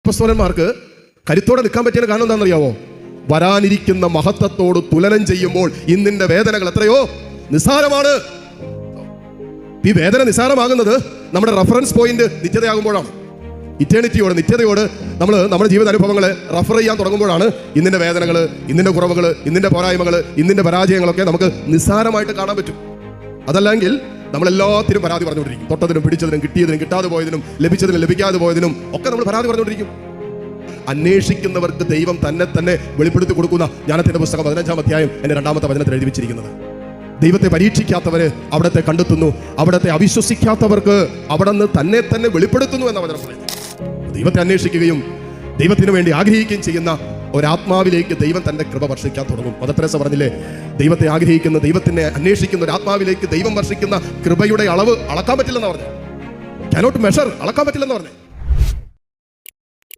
അപ്പസ്തോലന്മാർക്ക് കരുത്തോടെ നിൽക്കാൻ പറ്റിയ കാരണം എന്താണെന്നറിയാവോ? വരാനിരിക്കുന്ന മഹത്വത്തോട് തുലനം ചെയ്യുമ്പോൾ ഇന്നിന്റെ വേദനകൾ എത്രയോ നിസ്സാരമാണ്. ഈ വേദന നിസ്സാരമാകുന്നത് നമ്മുടെ റെഫറൻസ് പോയിന്റ് നിത്യതയാകുമ്പോഴാണ്. ഇറ്റേണിറ്റിയോട്, നിത്യതയോട് നമ്മൾ നമ്മുടെ ജീവിത അനുഭവങ്ങളെ റെഫർ ചെയ്യാൻ തുടങ്ങുമ്പോഴാണ് ഇന്നിന്റെ വേദനകൾ, ഇന്നിന്റെ കുറവുകൾ, ഇന്നിന്റെ പോരായ്മകൾ, ഇന്നിന്റെ പരാജയങ്ങളൊക്കെ നമുക്ക് നിസ്സാരമായിട്ട് കാണാൻ പറ്റും. അതല്ലെങ്കിൽ നമ്മളെല്ലാത്തിനും പരാതി പറഞ്ഞുകൊണ്ടിരിക്കും. തൊട്ടതിനും പിടിച്ചതിനും കിട്ടിയതിനും കിട്ടാതെ പോയതിനും ലഭിച്ചതിനും ലഭിക്കാതെ പോയതിനും ഒക്കെ നമ്മൾ പരാതി പറഞ്ഞുകൊണ്ടിരിക്കും. അന്വേഷിക്കുന്നവർക്ക് ദൈവം തന്നെ വെളിപ്പെടുത്തി കൊടുക്കുന്ന ജ്ഞാനത്തിന്റെ പുസ്തകം 15-ാം അധ്യായം എൻ്റെ 2-ാമത്തെ വചനത്തിൽ എഴുതി വെച്ചിരിക്കുന്നത്. ദൈവത്തെ പരീക്ഷിക്കാത്തവര് അവിടത്തെ കണ്ടെത്തുന്നു, അവിടത്തെ അവിശ്വസിക്കാത്തവർക്ക് അവിടെ നിന്ന് തന്നെ വെളിപ്പെടുത്തുന്നു എന്ന വചനം പറയുന്നു. ദൈവത്തെ അന്വേഷിക്കുകയും ദൈവത്തിന് വേണ്ടി ആഗ്രഹിക്കുകയും ചെയ്യുന്ന ഒരാത്മാവിലേക്ക് ദൈവം തന്റെ കൃപ വർഷിക്കാൻ തുടങ്ങും. മദർ തെരേസ പറഞ്ഞില്ലേ, ദൈവത്തെ ആഗ്രഹിക്കുന്ന, ദൈവത്തിനെ അന്വേഷിക്കുന്ന ഒരു ആത്മാവിലേക്ക് ദൈവം വർഷിക്കുന്ന കൃപയുടെ അളവ് അളക്കാൻ പറ്റില്ലെന്ന് പറഞ്ഞു. കാനോട്ട് മെഷർ, അളക്കാൻ പറ്റില്ലെന്ന് പറഞ്ഞു.